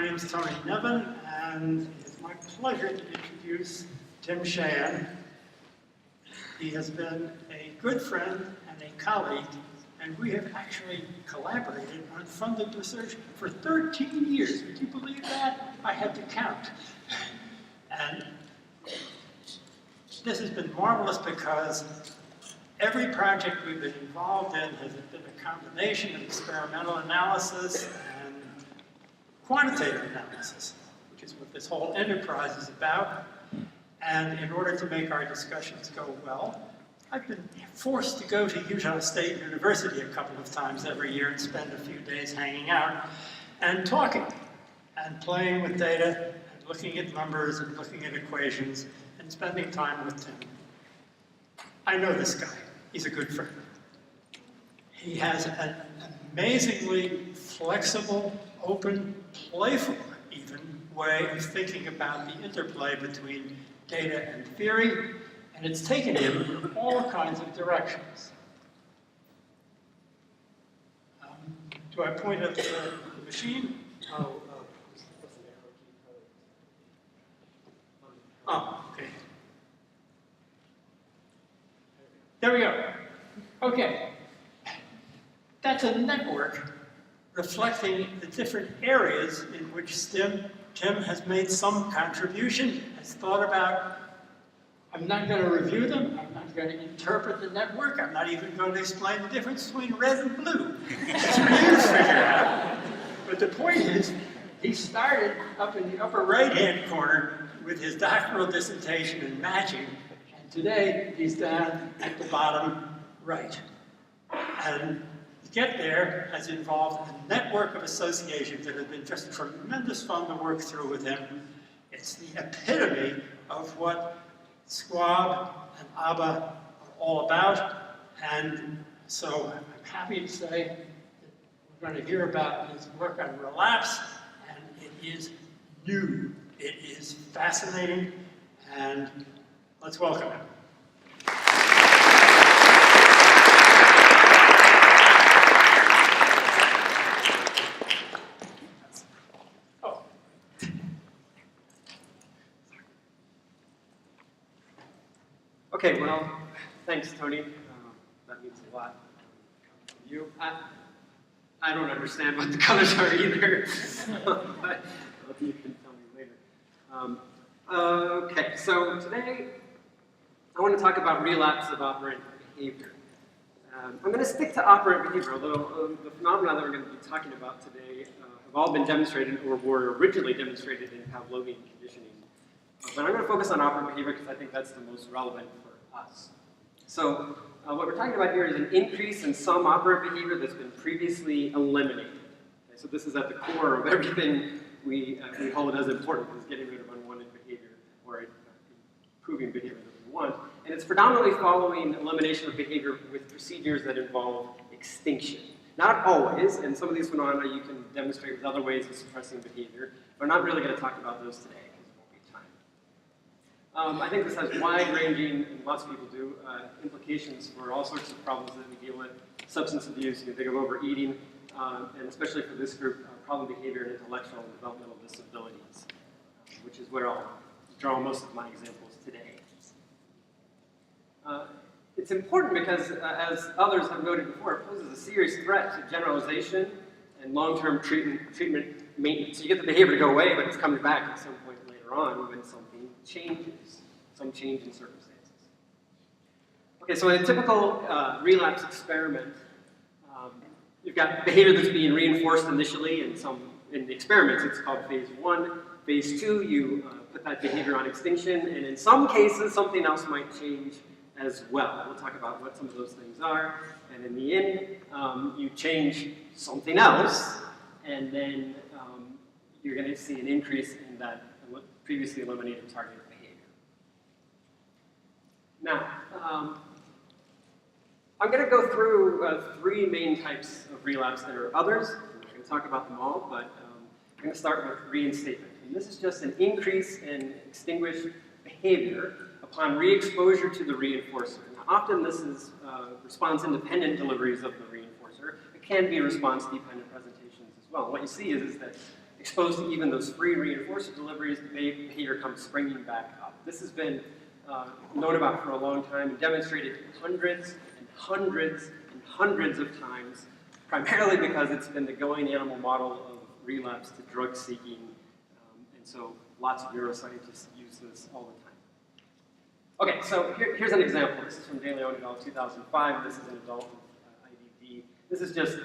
My name is Tony Nevin, and it's my pleasure to introduce Tim Shahan. He has been a good friend and a colleague, and we have actually collaborated on funded research for 13 years. Would you believe that? I had to count. And this has been marvelous because every project we've been involved in has been a combination of experimental analysis and quantitative analysis, which is what this whole enterprise is about. And in order to make our discussions go well, I've been forced to go to Utah State University a couple of times every year and spend a few days hanging out and talking and playing with data and looking at numbers and looking at equations and spending time with Tim. I know this guy. He's a good friend. He has an amazingly flexible, open, playful even way of thinking about the interplay between data and theory, and it's taken him in all kinds of directions. Do I point at the machine? Oh, okay. There we go. Okay. That's a network reflecting the different areas in which Tim has made some contribution, has thought about. I'm not going to review them. I'm not going to interpret the network. I'm not even going to explain the difference between red and blue. It's for you to figure out. But the point is, he started up in the upper right-hand corner with his doctoral dissertation in matching, and today he's down at the bottom right. And to get there has involved a network of associations that have been just tremendous fun to work through with him. It's the epitome of what SQAB and ABA are all about, and so I'm happy to say that we're going to hear about his work on Relapse, and it is new. It is fascinating, and let's welcome him. Okay, well, thanks, Tony. That means a lot to you. I don't understand what the colors are either, but you can tell me later. Okay, so today I want to talk about relapse of operant behavior. I'm going to stick to operant behavior, although the phenomena that we're going to be talking about today have all been demonstrated or were originally demonstrated in Pavlovian conditioning. But I'm going to focus on operant behavior because I think that's the most relevant for us. So what we're talking about here is an increase in some operant behavior that's been previously eliminated. Okay, so this is at the core of everything we hold as important, is getting rid of unwanted behavior or improving behavior that we want. And it's predominantly following elimination of behavior with procedures that involve extinction. Not always, and some of these phenomena you can demonstrate with other ways of suppressing behavior. We're not really going to talk about those today. I think this has wide-ranging, and lots of people do, implications for all sorts of problems that we deal with. Substance abuse, you can think of overeating, and especially for this group, problem behavior and intellectual and developmental disabilities, which is where I'll draw most of my examples today. It's important because, as others have noted before, it poses a serious threat to generalization and long-term treatment maintenance. So you get the behavior to go away, but it's coming back at some point later on when something changes, some change in circumstances. Okay, so in a typical relapse experiment, you've got behavior that's being reinforced initially, in the experiments it's called phase 1. Phase 2, you put that behavior on extinction, and in some cases something else might change as well. We'll talk about what some of those things are, and in the end, you change something else, and then you're going to see an increase in that previously eliminated target behavior. Now, I'm going to go through 3 main types of relapse. There are others. I'm not going to talk about them all, but I'm going to start with reinstatement. And this is just an increase in extinguished behavior upon re-exposure to the reinforcer. Now, often this is response-independent deliveries of the reinforcer. It can be response-dependent presentations as well. And what you see is that exposed to even those free reinforcer deliveries, the behavior comes springing back up. This has been known about for a long time and demonstrated hundreds and hundreds and hundreds of times, primarily because it's been the going animal model of relapse to drug seeking, and so lots of neuroscientists use this all the time. Okay, so here's an example. This is from De Leon et al. 2005. This is an adult with IDD. This is just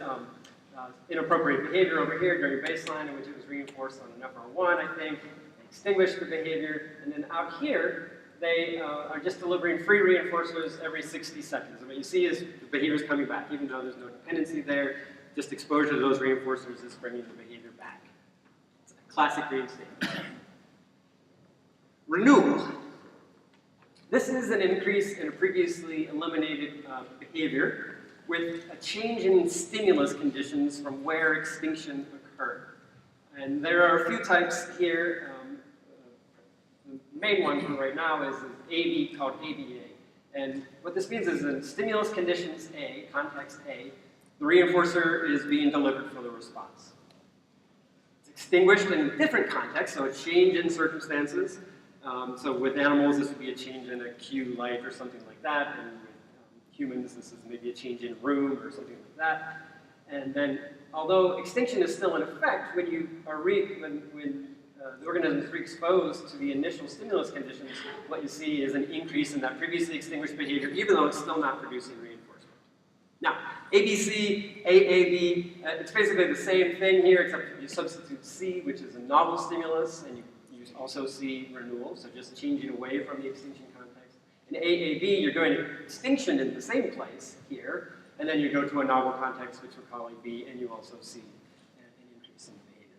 inappropriate behavior over here during baseline, in which it was reinforced on an FR1, I think. They extinguished the behavior, and then out here, they are just delivering free reinforcers every 60 seconds. And what you see is the behavior is coming back, even though there's no dependency there. Just exposure to those reinforcers is bringing the behavior back. It's a classic reinstatement. Renewal. This is an increase in a previously eliminated behavior with a change in stimulus conditions from where extinction occurred. And there are a few types here. The main one for right now is an AB called ABA. And what this means is in stimulus conditions A, context A, the reinforcer is being delivered for the response. It's extinguished in different contexts, so a change in circumstances. So with animals, this would be a change in a cue light or something like that. And with humans, this is maybe a change in room or something like that. And then, although extinction is still in effect, when you are the organism is re-exposed to the initial stimulus conditions, what you see is an increase in that previously extinguished behavior, even though it's still not producing reinforcement. Now, ABC, AAB, it's basically the same thing here, except you substitute C, which is a novel stimulus, and you also see renewal, so just changing away from the extinction context. In AAB, you're doing extinction in the same place here, and then you go to a novel context, which we're calling B, and you also see an increase in behavior.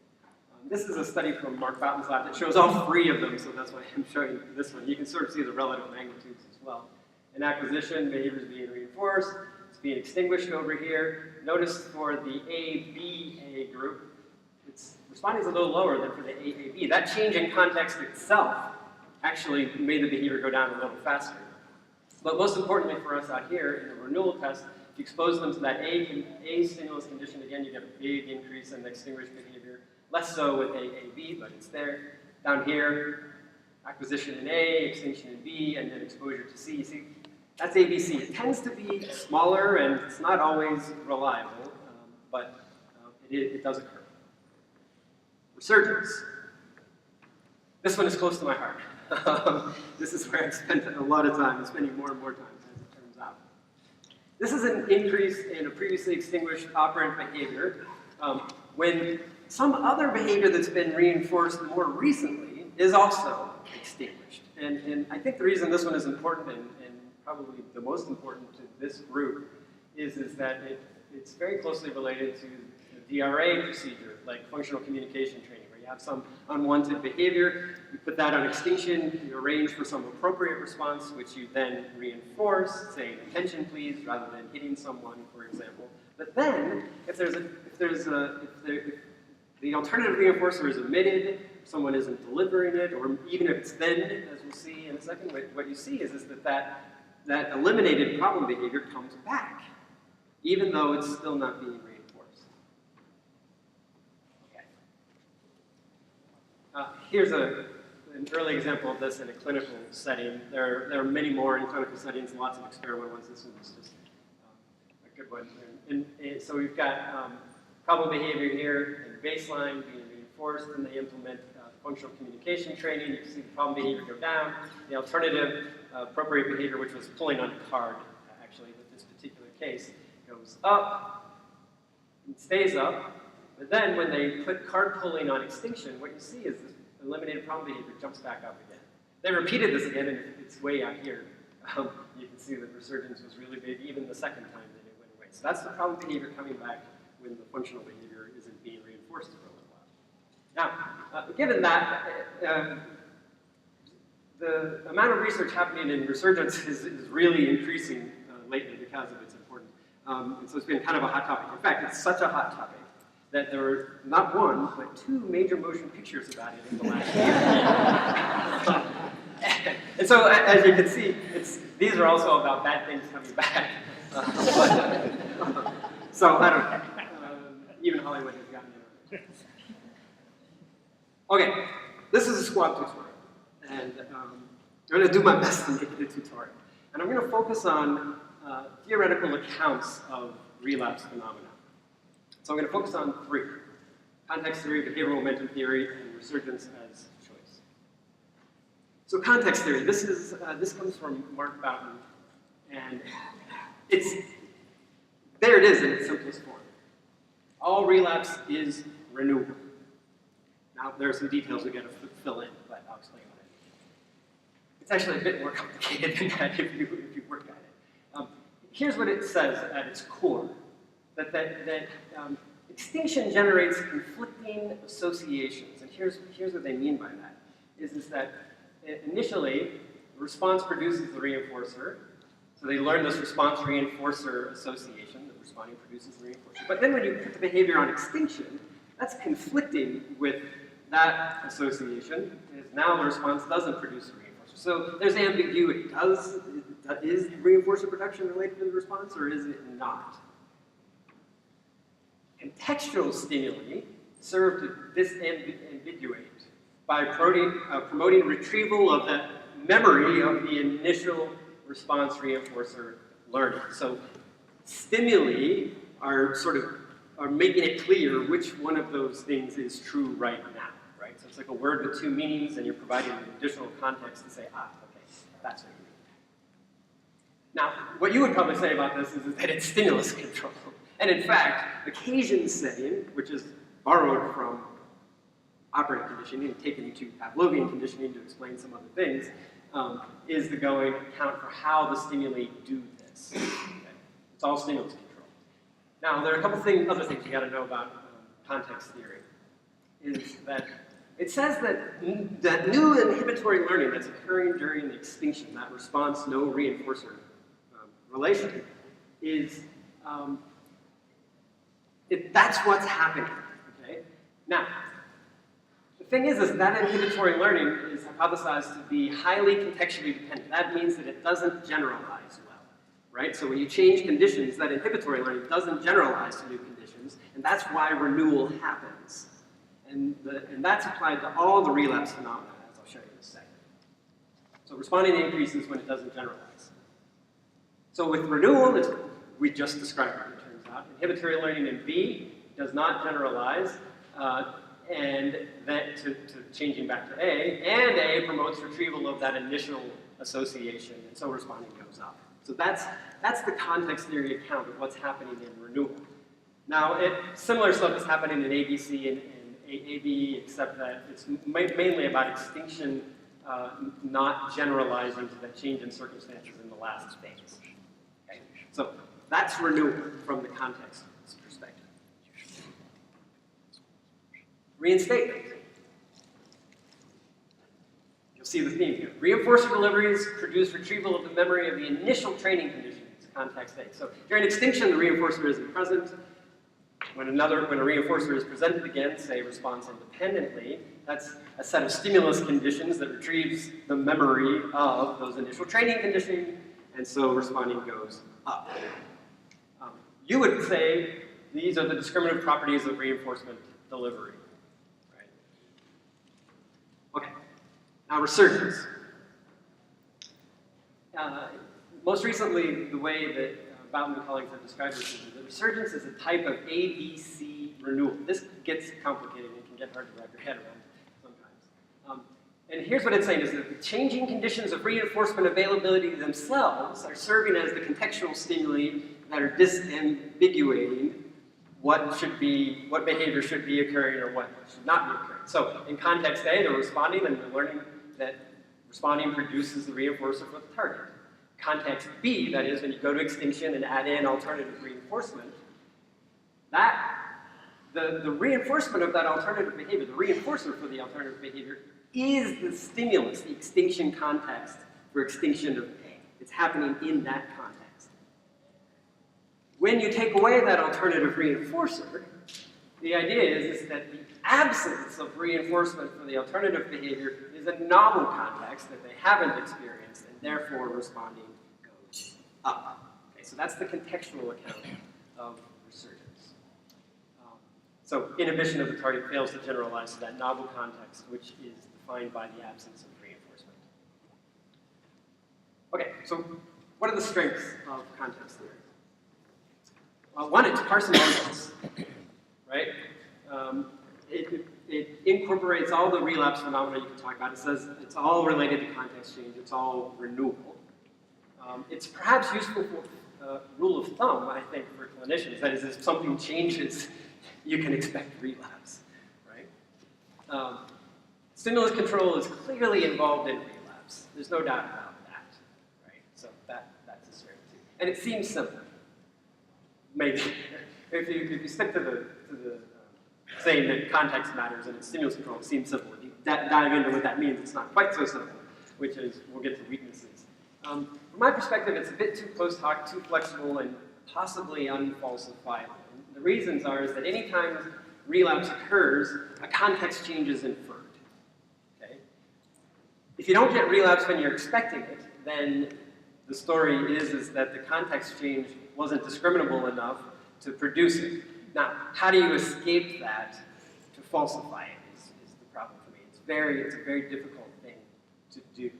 This is a study from Mark Fountain's lab that shows all three of them, so that's why I'm showing you this one. You can sort of see the relative magnitudes as well. In acquisition, behavior is being reinforced. It's being extinguished over here. Notice for the ABA group, it's responding a little lower than for the AAB. That change in context itself actually made the behavior go down a little faster. But most importantly for us out here in the renewal test, if you expose them to that A stimulus condition, again, you get a big increase in extinguished behavior. Less so with AAB, but it's there. Down here, acquisition in A, extinction in B, and then exposure to C. See, that's ABC. It tends to be smaller, and it's not always reliable, but it does occur. Resurgence. This one is close to my heart. This is where I've spent a lot of time, and spending more and more time, as it turns out. This is an increase in a previously extinguished operant behavior when some other behavior that's been reinforced more recently is also extinguished. And I think the reason this one is important, and probably the most important to this group, is that it's very closely related to the DRA procedure, like functional communication training, where you have some unwanted behavior, you put that on extinction, you arrange for some appropriate response, which you then reinforce, saying attention please, rather than hitting someone, for example. But then, if the alternative reinforcer is omitted, someone isn't delivering it, or even if it's then, as we'll see in a second, what you see is that eliminated problem behavior comes back, even though it's still not being reinforced. Okay. Here's an early example of this in a clinical setting. There are many more in clinical settings, lots of experimental ones. This one was just a good one. And so we've got problem behavior here, and baseline being reinforced, and they implement functional communication training. You can see the problem behavior go down. The alternative appropriate behavior, which was pulling on a card, actually, with this particular case, goes up and stays up. But then when they put card pulling on extinction, what you see is this eliminated problem behavior jumps back up again. They repeated this again, and it's way out here. You can see that resurgence was really big even the second time that it went away. So that's the problem behavior coming back when the functional behavior isn't being reinforced for a little while. Now, given that, the amount of research happening in resurgence is really increasing lately because of its importance. And so it's been kind of a hot topic. In fact, it's such a hot topic that there were not one, but 2 major motion pictures about it in the last year. And so, as you can see, these are also about bad things coming back. So, I don't know. Even Hollywood has gotten in on it. Okay, this is a SQAB tutorial, and I'm going to do my best to make it a tutorial. And I'm going to focus on theoretical accounts of relapse phenomena. So I'm going to focus on 3: context theory, behavioral momentum theory, and resurgence as choice. So context theory, this comes from Mark Boughton, and there it is in its simplest form. All relapse is renewal. Now, there are some details we got to fill in, but I'll explain what I mean. It's actually a bit more complicated than that if you work at it. Here's what it says at its core, that extinction generates conflicting associations. And here's what they mean by that, is that initially, the response produces the reinforcer. So they learn this response reinforcer association, the responding produces the reinforcer. But then when you put the behavior on extinction, that's conflicting with that association, is now the response doesn't produce a reinforcer. So there's ambiguity. Is reinforcer production related to the response, or is it not? Contextual stimuli serve to disambiguate by promoting retrieval of that memory of the initial response reinforcer learning. So stimuli are making it clear which one of those things is true right now, right? So it's like a word with 2 meanings, and you're providing an additional context to say, okay, that's what you mean. Now, what you would probably say about this is that it's stimulus control. And in fact, occasion setting, which is borrowed from operant conditioning and taken to Pavlovian conditioning to explain some other things, is the going account for how the stimuli do this. Okay? It's all stimulus control. Now, there are a couple other things you got to know about context theory. Is that it says that new inhibitory learning that's occurring during the extinction, that response no reinforcer relation, is that's what's happening. Okay? Now, the thing is that inhibitory learning is hypothesized to be highly contextually dependent. That means that it doesn't generalize well, right? So when you change conditions, that inhibitory learning doesn't generalize to new conditions, and that's why renewal happens. And that's applied to all the relapse phenomena, as I'll show you in a second. So responding increases when it doesn't generalize. So with renewal, we just described it, it turns out. Inhibitory learning in B does not generalize, and then to changing back to A, and A promotes retrieval of that initial association, and so responding goes up. So that's the context theory account of what's happening in renewal. Now, similar stuff is happening in ABC and AB, except that it's mainly about extinction not generalizing to the change in circumstances in the last phase. Okay? So that's renewal from the context perspective. Reinstatement. You'll see the theme here. Reinforcer deliveries produce retrieval of the memory of the initial training conditions, context A. So during extinction, the reinforcer isn't present. When a reinforcer is presented again, say response independently, that's a set of stimulus conditions that retrieves the memory of those initial training conditioning, and so responding goes up. You would say these are the discriminative properties of reinforcement delivery. Right? Okay, now resurgence. Most recently, the way that Boughton and colleagues have described this is that resurgence is a type of ABC renewal. This gets complicated and can get hard to wrap your head around sometimes. And here's what it's saying is that the changing conditions of reinforcement availability themselves are serving as the contextual stimuli that are disambiguating what behavior should be occurring or what should not be occurring. So in context A, they're responding and they're learning that responding produces the reinforcer for the target. Context B, that is when you go to extinction and add in alternative reinforcement, the reinforcement of that alternative behavior, the reinforcer for the alternative behavior, is the stimulus, the extinction context for extinction of A. It's happening in that context. When you take away that alternative reinforcer, the idea is that the absence of reinforcement for the alternative behavior is a novel context that they haven't experienced, and therefore responding goes up. Okay, so that's the contextual account of resurgence. So inhibition of the target fails to generalize to that novel context, which is defined by the absence of reinforcement. Okay, so what are the strengths of context theory? Well, one, it's parsimonious, right? It incorporates all the relapse phenomena you can talk about. It says it's all related to context change. It's all renewal. It's perhaps useful for rule of thumb, I think, for clinicians. That is, if something changes, you can expect relapse, right? Stimulus control is clearly involved in relapse. There's no doubt about that, right? So that's a strength too. And it seems simple. Maybe if you stick to the saying that context matters and stimulus control, it seems simple. If you dive into what that means, it's not quite so simple, which is, we'll get to weaknesses. From my perspective, it's a bit too post hoc, too flexible, and possibly unfalsifiable. The reasons are is that anytime relapse occurs, a context change is inferred. Okay? If you don't get relapse when you're expecting it, then the story is that the context change wasn't discriminable enough to produce it. Now, how do you escape that to falsify it is the problem for me. It's a very difficult thing to do.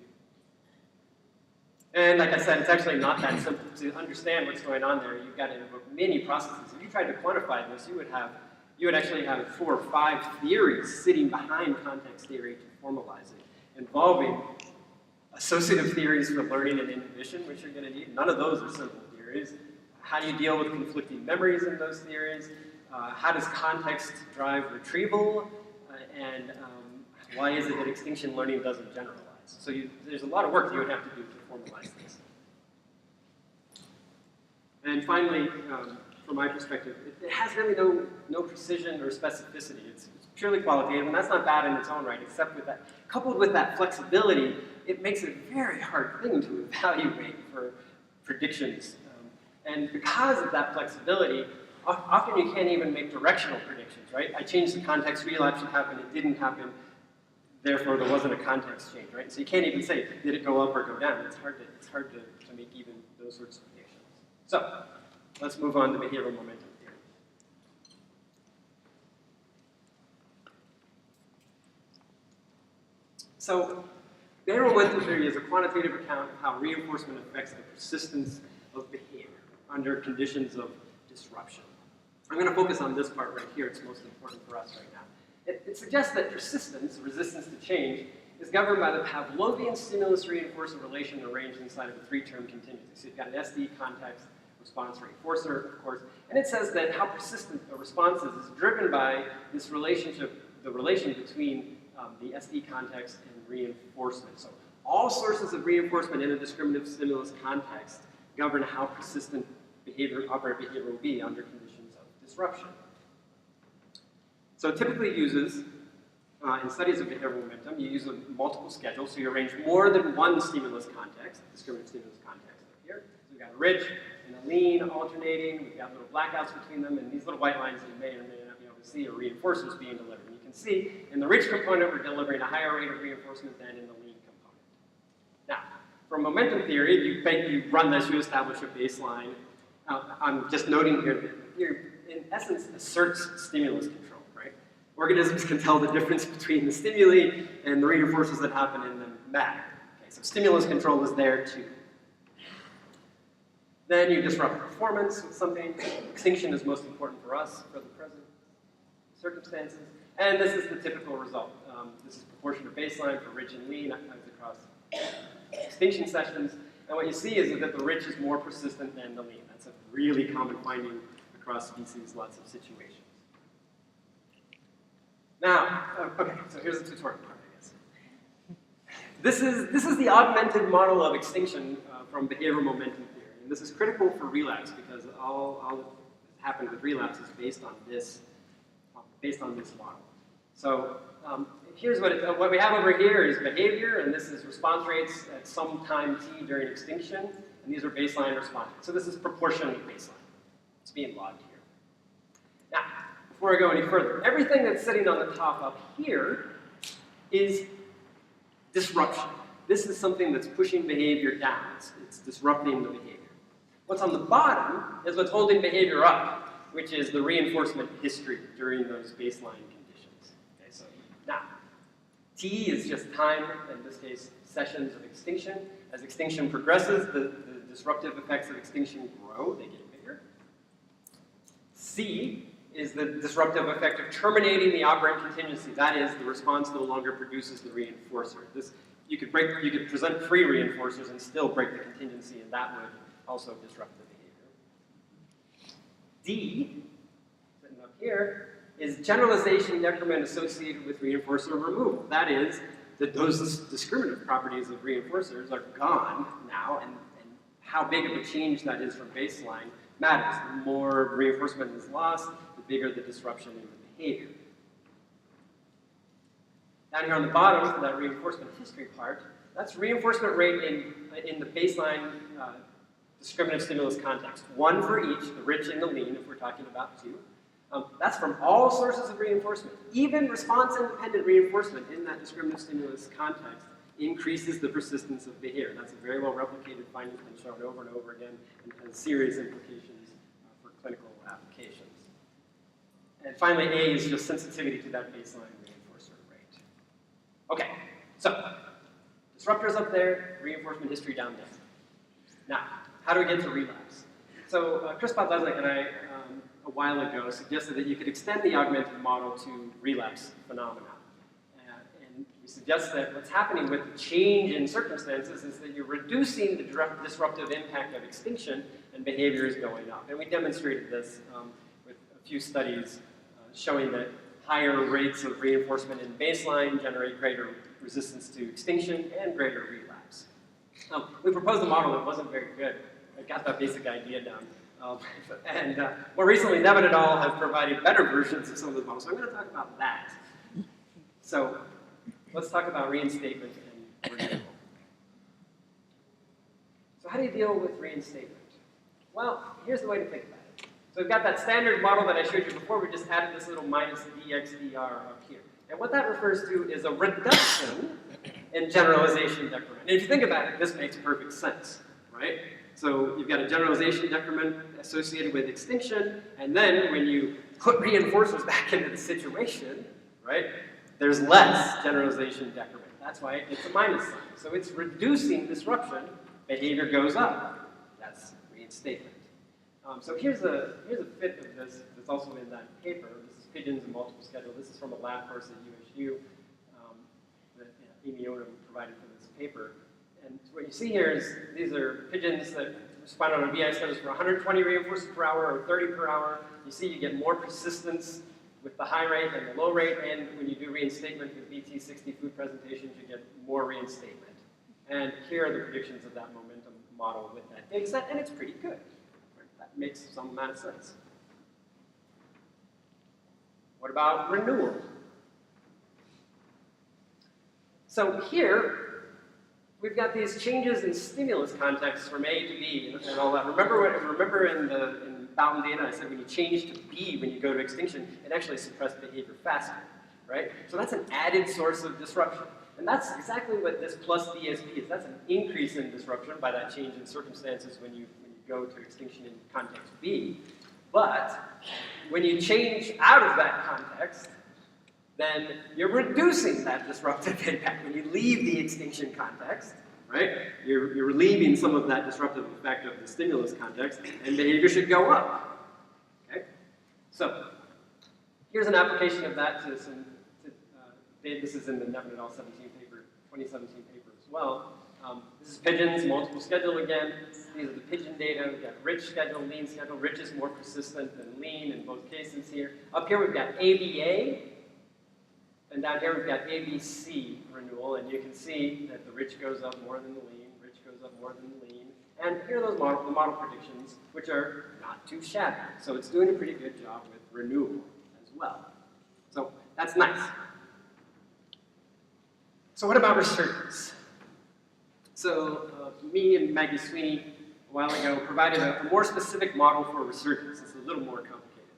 And like I said, it's actually not that simple. To understand what's going on there, you've got to invoke many processes. If you tried to quantify this, you would actually have 4 or 5 theories sitting behind context theory to formalize it, involving associative theories for learning and inhibition, which you're going to need. None of those are simple theories. How do you deal with conflicting memories in those theories? How does context drive retrieval? And why is it that extinction learning doesn't generalize? So there's a lot of work you would have to do to formalize this. And finally, from my perspective, it has really no precision or specificity. It's purely qualitative, and that's not bad in its own right, except with that, coupled with that flexibility, it makes it a very hard thing to evaluate for predictions. And because of that flexibility, often you can't even make directional predictions, right? I changed the context, relapse should happen, it didn't happen, therefore there wasn't a context change, right? So you can't even say, did it go up or go down? It's hard to make even those sorts of predictions. So, let's move on to behavioral momentum theory. So, behavioral momentum theory is a quantitative account of how reinforcement affects the persistence of behavior under conditions of disruption. I'm going to focus on this part right here. It's most important for us right now. It suggests that persistence, resistance to change, is governed by the Pavlovian stimulus-reinforcer relation arranged inside of a 3-term continuum. So you've got an SD context, response reinforcer, of course, and it says that how persistent a response is driven by this relationship, the relation between the SD context and reinforcement. So all sources of reinforcement in a discriminative stimulus context govern how persistent operant behavior will be under conditions of disruption. So it typically uses, in studies of behavioral momentum, you use a multiple schedule, so you arrange more than one stimulus context, discriminative stimulus context up here. So we've got a rich and a lean alternating, we've got little blackouts between them, and these little white lines that you may or may not be able to see are reinforcers being delivered. And you can see in the rich component, we're delivering a higher rate of reinforcement than in the lean component. Now, from momentum theory, you run this, you establish a baseline. I'm just noting here that you're, in essence, asserts stimulus control, right? Organisms can tell the difference between the stimuli and the reinforcers that happen in them matter. Okay, so stimulus control is there too. Then you disrupt performance with something. Extinction is most important for us, for the present circumstances. And this is the typical result. This is proportion of baseline for rich and lean across extinction sessions. And what you see is that the rich is more persistent than the lean. That's a really common finding across species, lots of situations. Now, okay, so here's the tutorial part, I guess. This is the augmented model of extinction from behavioral momentum theory. And this is critical for relapse because all that happened with relapse is based on this model. So here's what we have over here is behavior, and this is response rates at some time t during extinction, and these are baseline response rates. So this is proportionally baseline. It's being logged here. Now, before I go any further, everything that's sitting on the top up here is disruption. This is something that's pushing behavior down. It's disrupting the behavior. What's on the bottom is what's holding behavior up, which is the reinforcement history during those baseline conditions. Okay, so now, T is just time, in this case, sessions of extinction. As extinction progresses, the disruptive effects of extinction grow, they get bigger. C is the disruptive effect of terminating the operant contingency. That is, the response no longer produces the reinforcer. This, you could present free reinforcers and still break the contingency, and that would also disrupt the behavior. D, sitting up here, is generalization decrement associated with reinforcer removal. That is, that those discriminative properties of reinforcers are gone now, and how big of a change that is from baseline matters. The more reinforcement is lost, the bigger the disruption in the behavior. Down here on the bottom, for that reinforcement history part, that's reinforcement rate in the baseline discriminative stimulus context. One for each, the rich and the lean, if we're talking about two. That's from all sources of reinforcement. Even response-independent reinforcement in that discriminative stimulus context increases the persistence of behavior. That's a very well-replicated finding, been shown over and over again, and has serious implications for clinical applications. And finally, A is just sensitivity to that baseline reinforcer rate. Okay, so disruptors up there, reinforcement history down there. Now, how do we get to relapse? So Chris Podlesnik and I, a while ago, suggested that you could extend the augmented model to relapse phenomena. And we suggest that what's happening with the change in circumstances is that you're reducing the disruptive impact of extinction and behavior is going up. And we demonstrated this with a few studies showing that higher rates of reinforcement in baseline generate greater resistance to extinction and greater relapse. We proposed a model that wasn't very good. I got that basic idea down. More recently, Nevin et al. Have provided better versions of some of those models. So I'm going to talk about that. So let's talk about reinstatement and renewal. So how do you deal with reinstatement? Well, here's the way to think about it. So we've got that standard model that I showed you before. We just added this little minus dxdr up here. And what that refers to is a reduction in generalization decrement. And if you think about it, this makes perfect sense, right? So you've got a generalization decrement associated with extinction, and then when you put reinforcers back into the situation, right, there's less generalization decrement. That's why it gets a minus sign. So it's reducing disruption, behavior goes up. That's reinstatement. So here's a fit of this that's also in that paper. This is pigeons and multiple schedule. This is from a lab course at USU that Amy Odom provided for this paper. And what you see here is these are pigeons that respond on a VI schedules for 120 reinforcers per hour or 30 per hour. You see you get more persistence with the high rate and the low rate, and when you do reinstatement with BT60 food presentations, you get more reinstatement. And here are the predictions of that momentum model with that data set, and it's pretty good. That makes some amount of sense. What about renewal? So here, we've got these changes in stimulus contexts from A to B and all that. Remember in Boughton data, I said when you change to B when you go to extinction, it actually suppressed behavior faster, right? So that's an added source of disruption. And that's exactly what this plus DSP is. That's an increase in disruption by that change in circumstances when you go to extinction in context B. But when you change out of that context, then you're reducing that disruptive impact. When you leave the extinction context, right, you're relieving some of that disruptive effect of the stimulus context, and behavior should go up. Okay? So here's an application of that to some data. This is in the Nevin et al. 2017 paper as well. This is pigeons, multiple schedule again. These are the pigeon data. We've got rich schedule, lean schedule. Rich is more persistent than lean in both cases here. Up here we've got ABA. And down here we've got ABC renewal, and you can see that the rich goes up more than the lean, rich goes up more than the lean. And here are those the model predictions, which are not too shabby. So it's doing a pretty good job with renewal as well. So that's nice. So what about resurgence? So me and Maggie Sweeney a while ago provided a more specific model for resurgence. It's a little more complicated.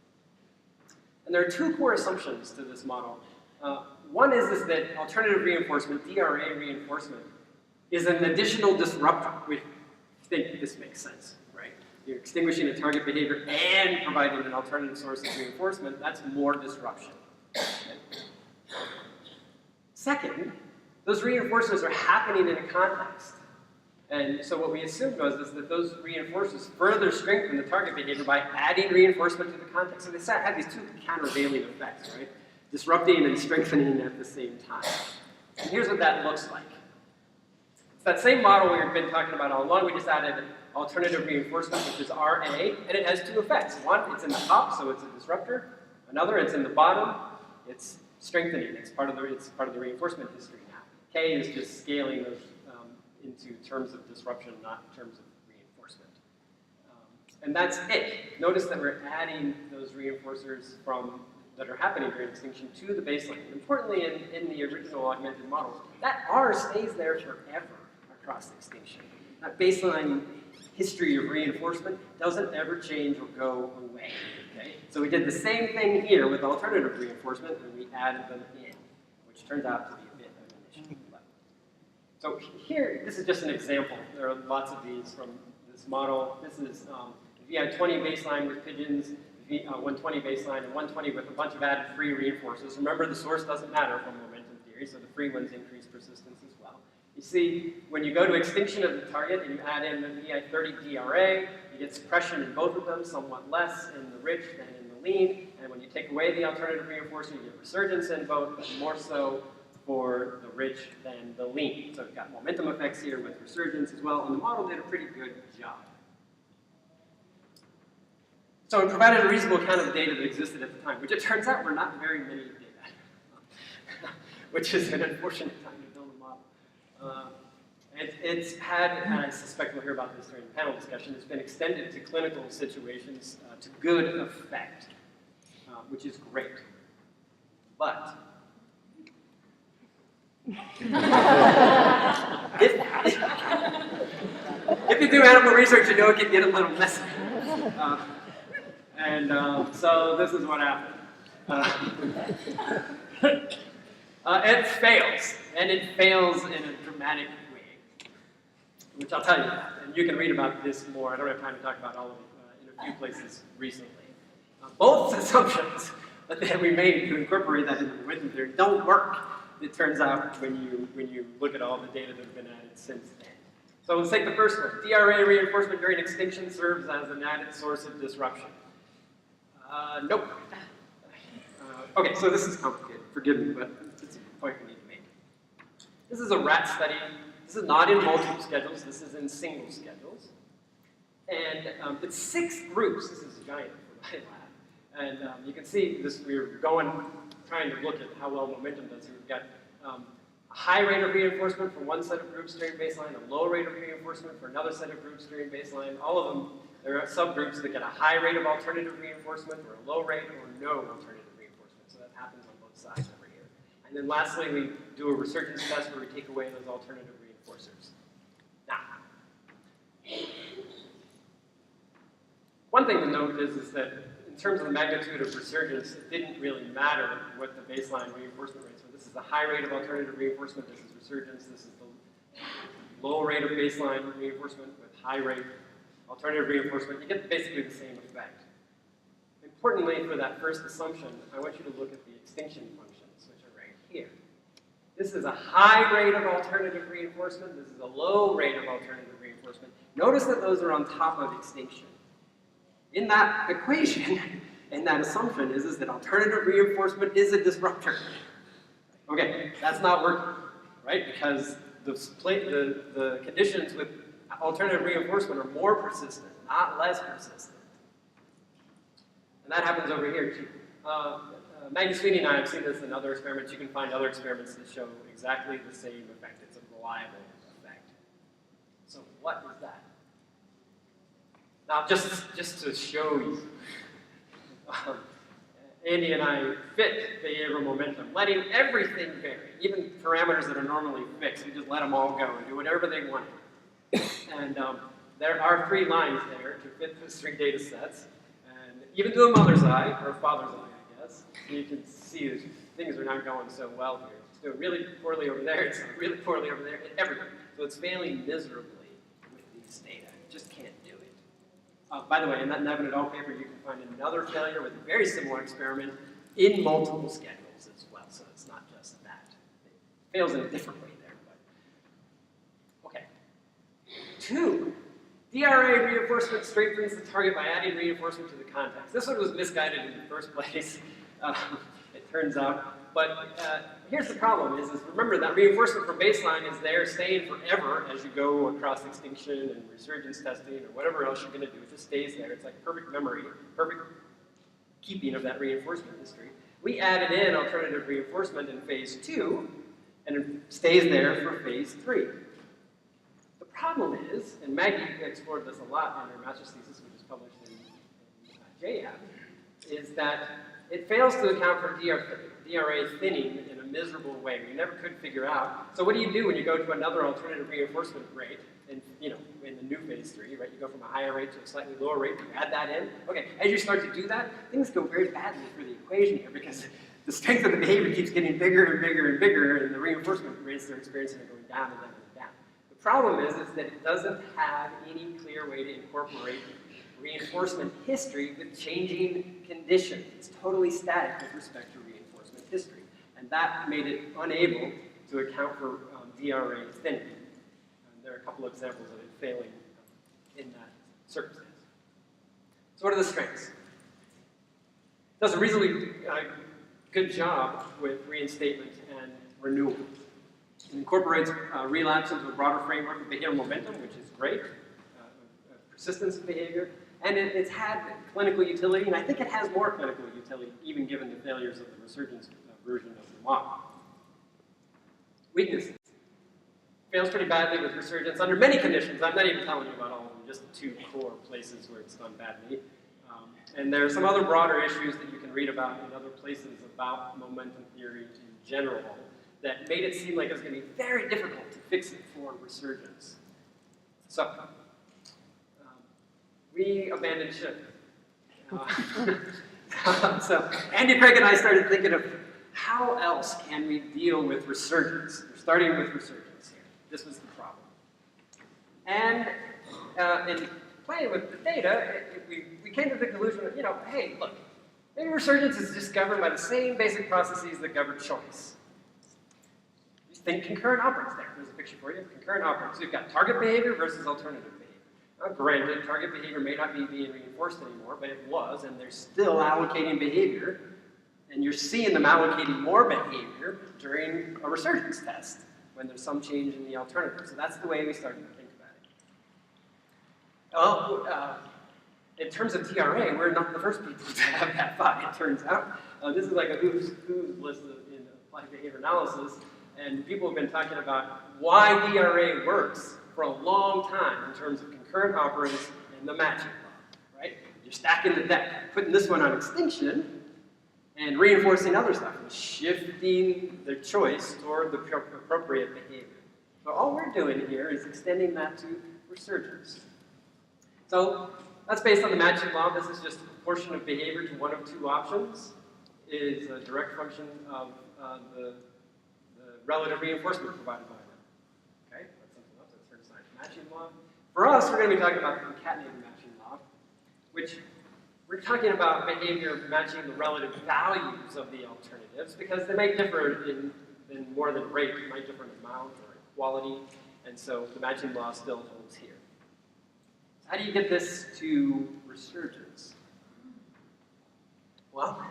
And there are two core assumptions to this model. One is that alternative reinforcement, DRA reinforcement, is an additional disruptor. We think this makes sense, right? you're extinguishing a target behavior and providing an alternative source of reinforcement, that's more disruption. Second, those reinforcers are happening in a context. And so what we assumed is that those reinforcers further strengthen the target behavior by adding reinforcement to the context. So they have these two countervailing effects, right? Disrupting and strengthening at the same time. And here's what that looks like. It's that same model we've been talking about all along. We just added alternative reinforcement, which is RA, and it has two effects. One, it's in the top, so it's a disruptor. Another, it's in the bottom, it's strengthening. It's part of the reinforcement history now. K is just scaling those into terms of disruption, not in terms of reinforcement. And that's it. Notice that we're adding those reinforcers that are happening during extinction to the baseline. And importantly, in the original augmented models, that R stays there forever across extinction. That baseline history of reinforcement doesn't ever change or go away. Okay? So we did the same thing here with alternative reinforcement, and we added them in, which turned out to be a bit of an issue. So here, this is just an example. There are lots of these from this model. This is if you had 20 baseline with pigeons, 120 baseline, and 120 with a bunch of added free reinforcers. Remember, the source doesn't matter from momentum theory, so the free ones increase persistence as well. You see, when you go to extinction of the target and you add in the VI30 DRA, you get suppression in both of them, somewhat less in the rich than in the lean. And when you take away the alternative reinforcer, you get resurgence in both, but more so for the rich than the lean. So we've got momentum effects here with resurgence as well, and the model did a pretty good job. So it provided a reasonable account of the data that existed at the time, which it turns out were not very many data, which is an unfortunate time to build a model. It's had, and I suspect we'll hear about this during the panel discussion, it's been extended to clinical situations to good effect, which is great. But if you do animal research, you know it can get a little messy. So this is what happened. It fails, and it fails in a dramatic way, which I'll tell you about. And you can read about this more. I don't have time to talk about all of it in a few places recently. Both assumptions that we made to incorporate that into the momentum theory don't work. It turns out when you look at all the data that have been added since then. So let's take the first one. DRA reinforcement during extinction serves as an added source of disruption. Nope. Okay, so this is complicated. Forgive me, but it's a point we need to make. This is a rat study. This is not in multiple schedules. This is in single schedules. And it's 6 groups. This is giant for my lab. And you can see this. We're trying to look at how well momentum does here. We've got a high rate of reinforcement for one set of groups during baseline, a low rate of reinforcement for another set of groups during baseline. All of them, there are subgroups that get a high rate of alternative reinforcement or a low rate or no alternative reinforcement. So that happens on both sides over here. And then lastly, we do a resurgence test where we take away those alternative reinforcers. Now, one thing to note is that in terms of the magnitude of resurgence, it didn't really matter what the baseline reinforcement rates were. This is the high rate of alternative reinforcement. This is resurgence. This is the low rate of baseline reinforcement with high rate alternative reinforcement. You get basically the same effect. Importantly, for that first assumption, I want you to look at the extinction functions, which are right here. This is a high rate of alternative reinforcement. This is a low rate of alternative reinforcement. Notice that those are on top of extinction. In that equation, and that assumption is that alternative reinforcement is a disruptor. Okay, that's not working, right? Because the conditions with alternative reinforcement are more persistent, not less persistent. And that happens over here too. Maggie Sweeney and I have seen this in other experiments. You can find other experiments that show exactly the same effect. It's a reliable effect. So what is that? Now, just to show you, Andy and I fit behavioral momentum, letting everything vary, even parameters that are normally fixed. We just let them all go and do whatever they want. And there are 3 lines there to fit those 3 data sets. And even to a mother's eye, or a father's eye, I guess, you can see that things are not going so well here. It's doing really poorly over there, it's doing really poorly over there, and everywhere. So it's failing miserably with these data. It just can't do it. By the way, in that Nevin et al. Paper, you can find another failure with a very similar experiment in multiple schedules as well. So it's not just that. It fails in a different way there. But okay. 2, DRA reinforcement strengthens the target by adding reinforcement to the context. This one was misguided in the first place, it turns out. But here's the problem is remember that reinforcement from baseline is there staying forever as you go across extinction and resurgence testing or whatever else you're going to do. It just stays there. It's like perfect memory, perfect keeping of that reinforcement history. We added in alternative reinforcement in phase 2, and it stays there for phase 3. The problem is, and Maggie explored this a lot in her master's thesis, which is published in JAB, is that it fails to account for DRA thinning in a miserable way. We never could figure out. So what do you do when you go to another alternative reinforcement rate, in the new phase 3, right? You go from a higher rate to a slightly lower rate, you add that in. Okay, as you start to do that, things go very badly for the equation here because the strength of the behavior keeps getting bigger and bigger and bigger, and the reinforcement rates they're experiencing are going down and down and down. The problem is that it doesn't have any clear way to incorporate reinforcement history with changing conditions. It's totally static with respect to reinforcement history. And that made it unable to account for DRA thinning. There are a couple of examples of it failing in that circumstance. So what are the strengths? It does a reasonably good job with reinstatement and renewal. It incorporates relapse into a broader framework of behavioral momentum, which is great, persistence of behavior, and it's had clinical utility, and I think it has more clinical utility, even given the failures of the resurgence version of the model. Weaknesses. Fails pretty badly with resurgence under many conditions. I'm not even telling you about all of them, just 2 core places where it's done badly. And there are some other broader issues that you can read about in other places about momentum theory in general that made it seem like it was going to be very difficult to fix it for resurgence. So, we abandoned ship. So Andy Craig and I started thinking of how else can we deal with resurgence? We're starting with resurgence here. This was the problem. And in playing with the data, we came to the conclusion that, hey, look, maybe resurgence is just governed by the same basic processes that govern choice. You think concurrent operants there. There's a picture for you. Concurrent operants. You've got target behavior versus alternative behavior. Now, granted, target behavior may not be being reinforced anymore, but it was, and they're still allocating behavior, and you're seeing them allocating more behavior during a resurgence test when there's some change in the alternative. So that's the way we started to think about it. Well, in terms of TRA, we're not the first people to have that thought, it turns out. This is like a who's list in applied behavior analysis, and people have been talking about why DRA works for a long time in terms of concurrent operands and the matching law, right? You're stacking the deck, putting this one on extinction, and reinforcing other stuff, and shifting the choice toward the appropriate behavior. So all we're doing here is extending that to resurgence. So that's based on the matching law. This is just a proportion of behavior to one of 2 options is a direct function of the relative reinforcement provided by them. Okay, that's something else. That's third science matching law. For us, we're going to be talking about the concatenated matching law, which we're talking about behavior matching the relative values of the alternatives because they might differ in more than rate. They might differ in amount or in quality, and so the matching law still holds here. How do you get this to resurgence? Well,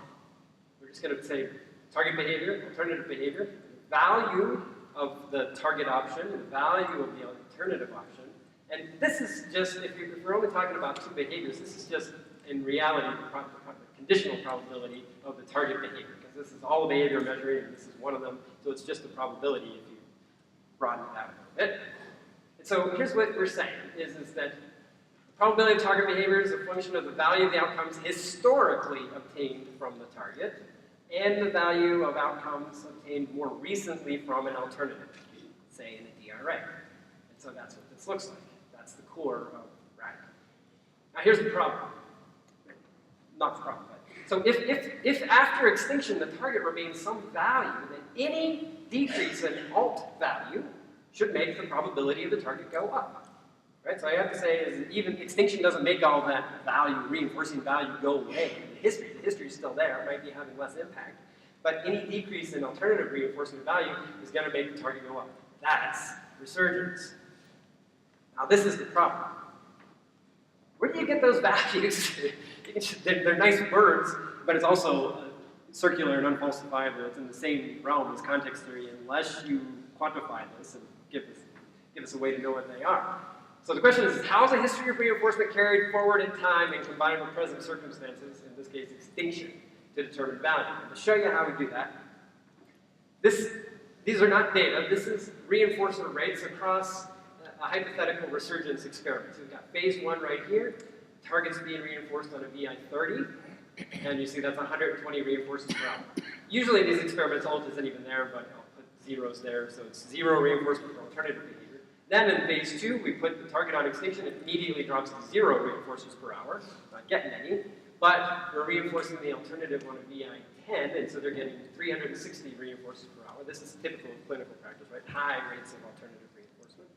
we're just going to say target behavior, alternative behavior, the value of the target option, the value of the alternative option. And this is just, if we're only talking about 2 behaviors, this is just, in reality, the conditional probability of the target behavior, because this is all the behavior measuring, and this is one of them, so it's just a probability if you broaden it out a little bit. And so here's what we're saying, is that probability of target behavior is a function of the value of the outcomes historically obtained from the target and the value of outcomes obtained more recently from an alternative, say in a DRA. And so that's what this looks like. That's the core of RAC. Now here's the problem. Not the problem, but so if after extinction the target remains some value, then any decrease in alt value should make the probability of the target go up. Right? So I have to say is even extinction doesn't make all that value, reinforcing value, go away. The history is still there. It might be having less impact. But any decrease in alternative reinforcement value is going to make the target go up. That's resurgence. Now this is the problem. Where do you get those values? They're nice words, but it's also circular and unfalsifiable. It's in the same realm as context theory unless you quantify this and give us a way to know what they are. So the question is, how is a history of reinforcement carried forward in time and combined with present circumstances, in this case extinction, to determine value? And to show you how we do that, these are not data. This is reinforcement rates across a hypothetical resurgence experiment. So we've got phase 1 right here, targets being reinforced on a VI 30, and you see that's 120 reinforcements per hour. Usually these experiments, alt isn't even there, but I'll put zeros there, so it's 0 reinforcement for alternative behavior. Then in phase 2, we put the target on extinction, it immediately drops to 0 reinforcements per hour, not getting any, but we're reinforcing the alternative on a VI 10, and so they're getting 360 reinforcements per hour. This is typical of clinical practice, right? High rates of alternative reinforcement.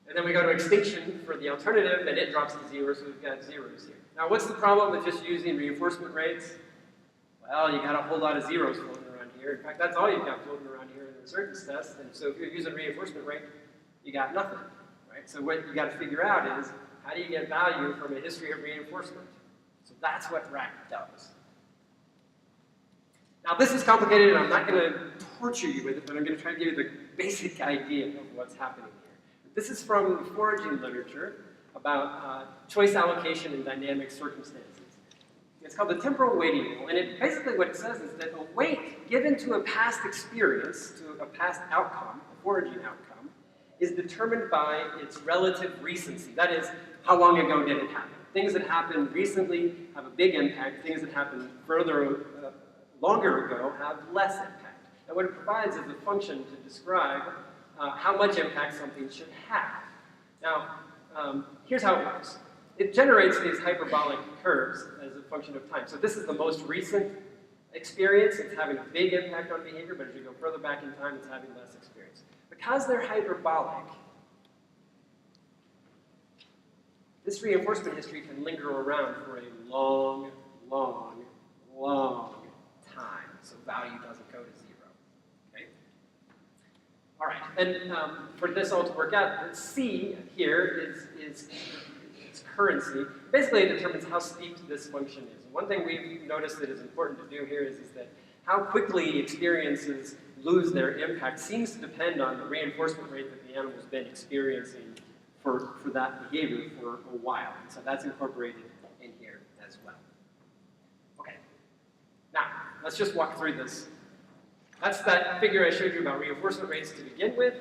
And then we go to extinction for the alternative, and it drops to 0, so we've got zeros here. Now, what's the problem with just using reinforcement rates? Well, you got a whole lot of zeros floating around here. In fact, that's all you've got floating around here in the resurgence test. And so if you're using reinforcement rate, you got nothing, right? So what you got to figure out is, how do you get value from a history of reinforcement? So that's what RAC does. Now, this is complicated, and I'm not going to torture you with it, but I'm going to try to give you the basic idea of what's happening here. This is from the foraging literature about choice allocation in dynamic circumstances. It's called the temporal weighting rule, and basically what it says is that a weight given to a past experience, to a past outcome, a foraging outcome, is determined by its relative recency. That is, how long ago did it happen? Things that happened recently have a big impact. Things that happened longer ago have less impact. And what it provides is a function to describe how much impact something should have. Now, here's how it works. It generates these hyperbolic curves as a function of time. So this is the most recent experience. It's having a big impact on behavior, but as you go further back in time, it's having less experience. Because they're hyperbolic, this reinforcement history can linger around for a long, long, long time. So value doesn't go to 0. Okay? All right, and for this all to work out, the C here is currency. Basically, it determines how steep this function is. And one thing we've noticed that is important to do here is that how quickly experiences lose their impact seems to depend on the reinforcement rate that the animal's been experiencing for that behavior for a while. And so that's incorporated in here as well. Okay. Now, let's just walk through this. That's that figure I showed you about reinforcement rates to begin with.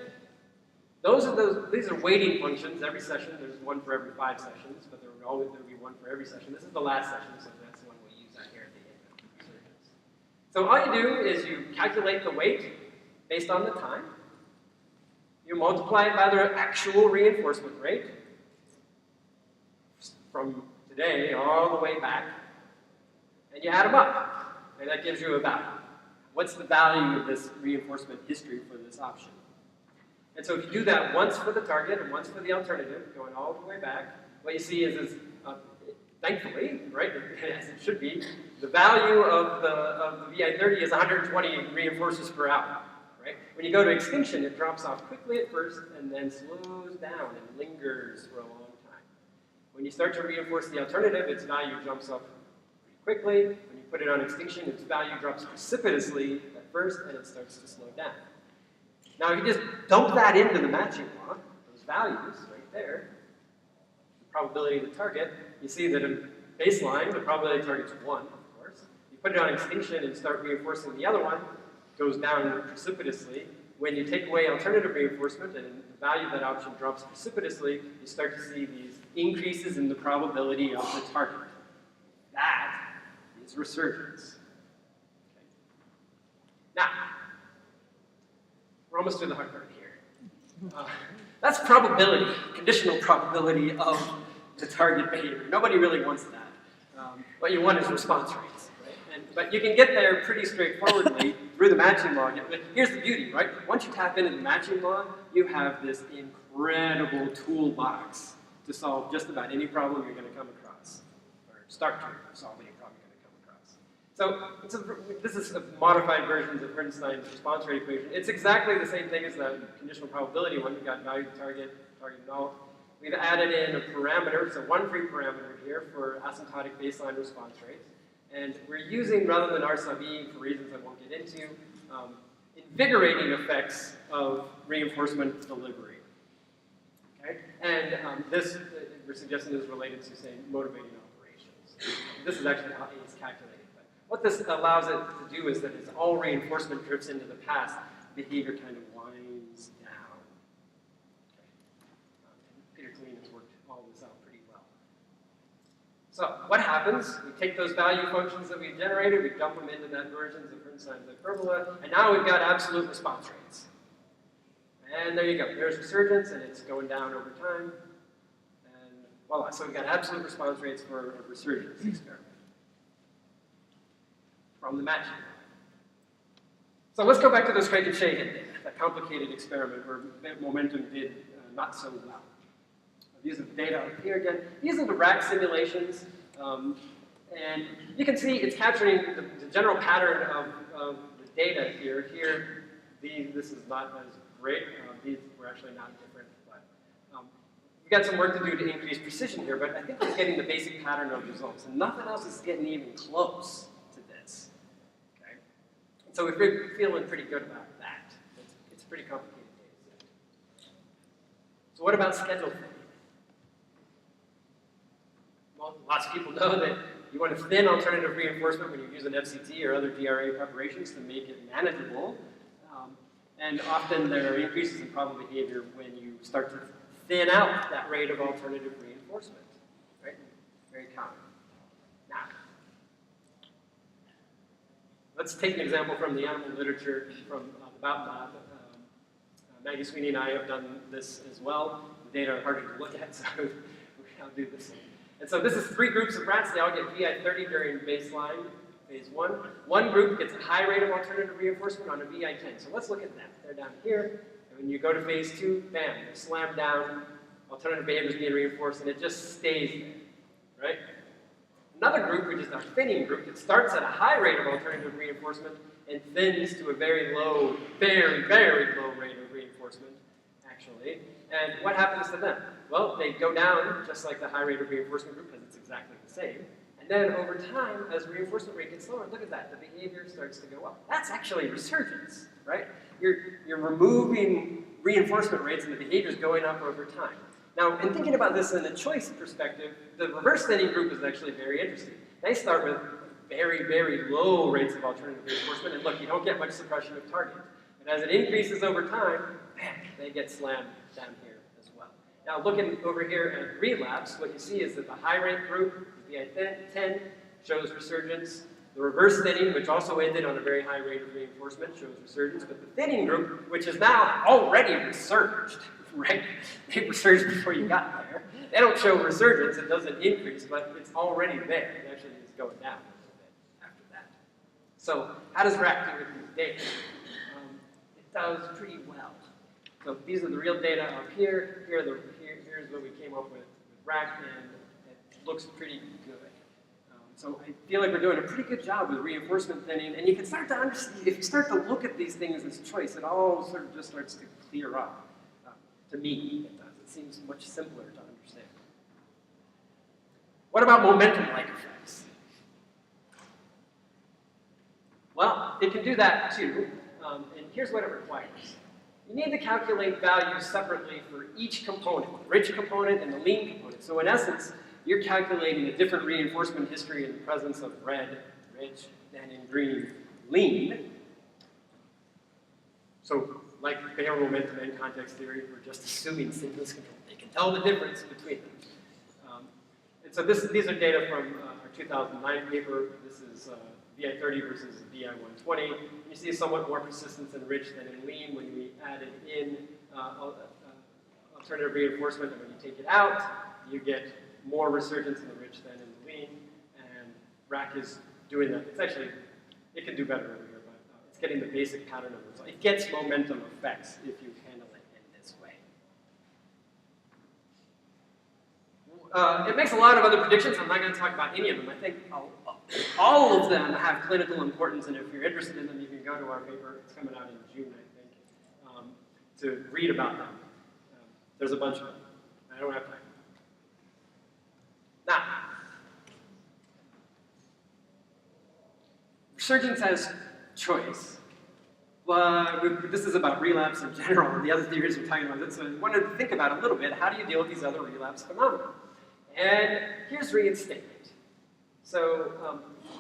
These are weighting functions. Every session, there's one for every 5 sessions, but there will be one for every session. This is the last session, so that's the one we'll use out here at the end of the resurgence. So all you do is you calculate the weight based on the time. You multiply it by the actual reinforcement rate from today all the way back, and you add them up, and that gives you a value. What's the value of this reinforcement history for this option? And so if you do that once for the target and once for the alternative, going all the way back, what you see is thankfully, right, as it should be, the value of the VI 30 is 120 reinforcements per hour. Right? When you go to extinction, it drops off quickly at first and then slows down and lingers for a long time. When you start to reinforce the alternative, its value jumps up pretty quickly. When you put it on extinction, its value drops precipitously at first and it starts to slow down. Now, if you just dump that into the matching law, those values right there, the probability of the target, you see that in baseline, the probability of the target's 1, of course. You put it on extinction and start reinforcing the other one, it goes down precipitously. When you take away alternative reinforcement and the value of that option drops precipitously, you start to see these increases in the probability of the target. That is resurgence. Okay. Now, we're almost through the hard part here. That's probability, conditional probability of the target behavior. Nobody really wants that. What you want is response rates, right? But you can get there pretty straightforwardly through the matching log, here's the beauty, right? Once you tap into the matching log, you have this incredible toolbox to solve just about any problem you're going to come across, or start to solve any problem you're going to come across. So this is a modified version of Hertzenstein's response rate equation. It's exactly the same thing as the conditional probability one. We've got value target, target null. We've added in a parameter, so one free parameter here for asymptotic baseline response rates. And we're using, rather than R sub E, for reasons I won't get into, invigorating effects of reinforcement delivery. Okay? And this, we're suggesting is related to, say, motivating operations. This is actually how A is calculated. But what this allows it to do is that as all reinforcement drifts into the past, behavior kind of winds down. Okay. Peter Clean has worked all this out pretty well. So what happens? We take those value functions that we've generated, we dump them into that versions of Hertzenstein's hyperbola, and now we've got absolute response rates. And there you go. There's resurgence, and it's going down over time. And voila. So we've got absolute response rates for a resurgence experiment from the matching. So let's go back to those Craig and Shahan data, that complicated experiment where momentum did not so well. These are the data up here again. These are the rack simulations. And you can see it's capturing the general pattern of the data here. Here, this is not as great. These were actually not different. But we've got some work to do to increase precision here, but I think we're getting the basic pattern of results. And nothing else is getting even close to this. Okay? So we're feeling pretty good about that. It's a pretty complicated data set. So what about schedule thinning? Well, lots of people know that you want to thin alternative reinforcement when you use an FCT or other DRA preparations to make it manageable. And often there are increases in problem behavior when you start to thin out that rate of alternative reinforcement. Right? Very common. Now, let's take an example from the animal literature from the Bout Lab. Maggie Sweeney and I have done this as well. The data are harder to look at, so I'll do this. And so this is 3 groups of rats. They all get VI 30 during baseline, phase 1. One group gets a high rate of alternative reinforcement on a VI 10. So let's look at that. They're down here. And when you go to phase 2, bam, they're slammed down. Alternative behavior is being reinforced, and it just stays there, right? Another group, which is our thinning group, that starts at a high rate of alternative reinforcement and thins to a very low, very, very low rate of reinforcement, actually. And what happens to them? Well, they go down just like the high rate of reinforcement group, because it's exactly the same. And then over time, as reinforcement rate gets lower, look at that, the behavior starts to go up. That's actually resurgence, right? You're removing reinforcement rates and the behavior is going up over time. Now, in thinking about this in a choice perspective, the reverse thinning group is actually very interesting. They start with very, very low rates of alternative reinforcement, and look, you don't get much suppression of target. And as it increases over time, man, they get slammed down here as well. Now, looking over here at relapse, what you see is that the high rate group, the VI 10, shows resurgence. The reverse thinning, which also ended on a very high rate of reinforcement, shows resurgence. But the thinning group, which is now already resurged, right? They resurged before you got there. They don't show resurgence. It doesn't increase, but it's already there. It actually is going down a little bit after that. So how does RAC do with these data? It does pretty well. So these are the real data up here. Here's what we came up with RAC, and it looks pretty good. So I feel like we're doing a pretty good job with reinforcement thinning, and you can start to understand, if you start to look at these things as choice, it all sort of just starts to clear up. To me, it does. It seems much simpler to understand. What about momentum-like effects? Well, it can do that too, and here's what it requires. You need to calculate values separately for each component, the rich component and the lean component. So in essence, you're calculating a different reinforcement history in the presence of red, rich, and in green, lean. So, like behavioral momentum and context theory, we're just assuming stimulus control. They can tell the difference between them. And so these are data from our 2009 paper. This is VI 30 versus VI 120. You see somewhat more persistence in rich than in lean when we added in alternative reinforcement, and when you take it out, you get more resurgence in the rich than in the lean, and RAC is doing that. It's actually, it can do better over here, but it's getting the basic pattern of result. It gets momentum effects if you handle it in this way. It makes a lot of other predictions. I'm not going to talk about any of them. I think all of them have clinical importance, and if you're interested in them, you can go to our paper. It's coming out in June, I think, to read about them. There's a bunch of them. I don't have time. Now, Resurgence has choice. This is about relapse in general, and the other theories we're talking about this, so I wanted to think about a little bit, how do you deal with these other relapse phenomena? And here's reinstatement. So,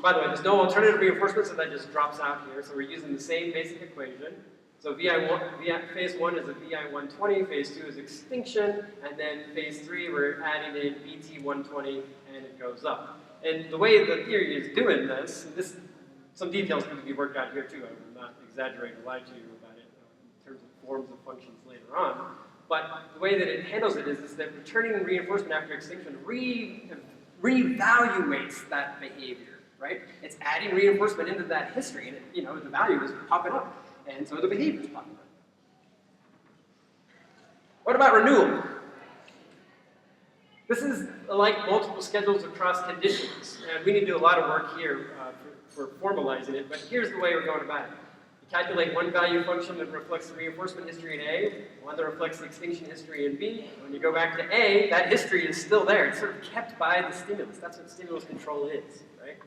by the way, there's no alternative reinforcement, so that just drops out here. So we're using the same basic equation. So phase 1 is a VI 120, phase 2 is extinction, and then phase 3 we're adding in BT 120, and it goes up. And the way the theory is doing this, some details need to be worked out here too. I will not exaggerate or lie to you about it in terms of forms of functions later on. But the way that it handles it is that returning reinforcement after extinction reevaluates that behavior, right? It's adding reinforcement into that history, and the value is popping up, and so the behavior is popping up. What about renewal? This is like multiple schedules across conditions, and we need to do a lot of work here for formalizing it, but here's the way we're going about it. You calculate one value function that reflects the reinforcement history in A, one that reflects the extinction history in B. When you go back to A, that history is still there. It's sort of kept by the stimulus. That's what stimulus control is, right?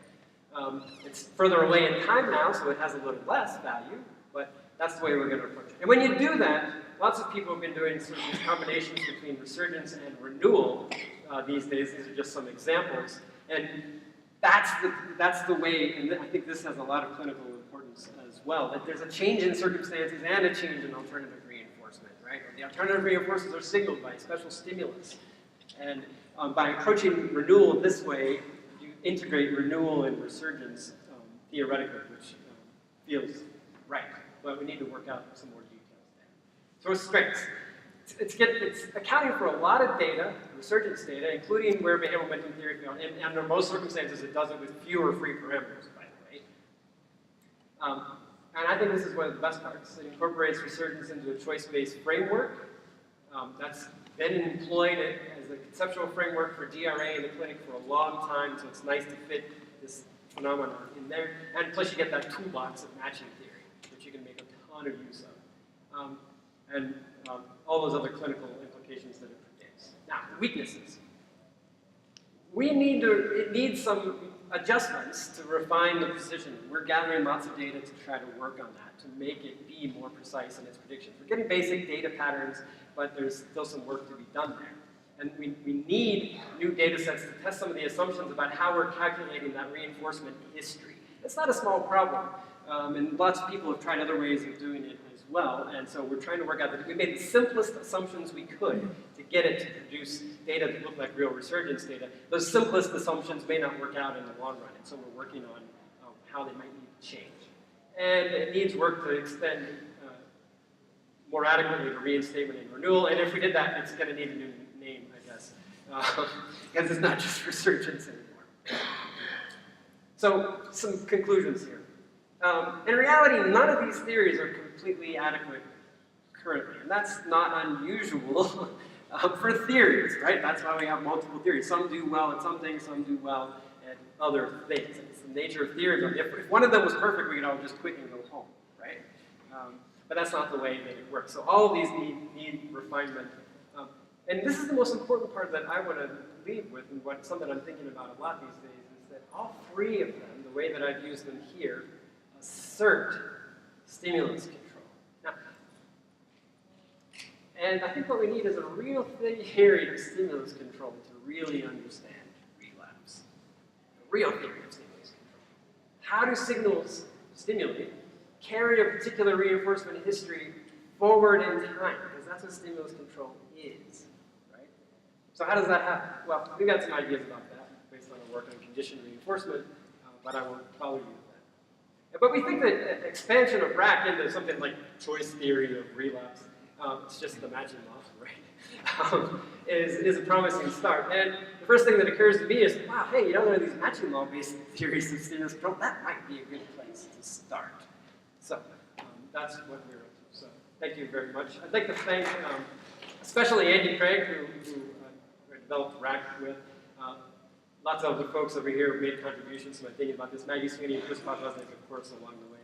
It's further away in time now, so it has a little less value, but that's the way we're going to approach it. And when you do that, lots of people have been doing sort of these combinations between resurgence and renewal these days. These are just some examples. And that's the way, and I think this has a lot of clinical importance as well, that there's a change in circumstances and a change in alternative reinforcement, right? The alternative reinforcements are signaled by special stimulus. And by approaching renewal this way, you integrate renewal and resurgence theoretically, which feels right. But we need to work out some more details there. So strengths. It's accounting for a lot of data, resurgence data, including where behavioral momentum theory failed. And under most circumstances, it does it with fewer free parameters, by the way. And I think this is one of the best parts. It incorporates resurgence into a choice-based framework. That's been employed as a conceptual framework for DRA in the clinic for a long time, so it's nice to fit this phenomenon in there. And plus, you get that toolbox of matching theory, which you can make a ton of use of. All those other clinical implications that it predicts. Now, weaknesses. It needs some adjustments to refine the precision. We're gathering lots of data to try to work on that, to make it be more precise in its predictions. We're getting basic data patterns, but there's still some work to be done there. And we need new data sets to test some of the assumptions about how we're calculating that reinforcement history. It's not a small problem, and lots of people have tried other ways of doing it as well, and so we're trying to work out that we made the simplest assumptions we could to get it to produce data that look like real resurgence data. Those simplest assumptions may not work out in the long run, and so we're working on how they might need to change. And it needs work to extend more adequately to reinstatement and renewal, and if we did that, it's going to need a new name, I guess, because it's not just resurgence anymore. So, some conclusions here. In reality, none of these theories are completely adequate currently, and that's not unusual for theories, right? That's why we have multiple theories. Some do well at some things, some do well at other things. It's the nature of theories. If one of them was perfect, we could all just quit and go home, right? But that's not the way that it works. So all of these need refinement. And this is the most important part that I want to leave with, and something I'm thinking about a lot these days, is that all three of them, the way that I've used them here, assert stimulus control. Now, and I think what we need is a real theory of stimulus control to really understand relapse. A real theory of stimulus control. How do stimuli carry a particular reinforcement history forward in time? Because that's what stimulus control is, right? So how does that happen? Well, we've got some ideas about that based on our work on conditioned reinforcement, but I won't follow you. But we think that expansion of RAC into something like choice theory of relapse, it's just the matching law, right, is a promising start. And the first thing that occurs to me is, wow, hey, there are these matching law-based theories of stimulus control. That might be a good place to start. So that's what we're up to. So thank you very much. I'd like to thank especially Andy Craig, who I developed RAC with. Lots of other folks over here made contributions to my thinking about this. Maggie Sweeney and Chris Pavlesnik, of course, along the way.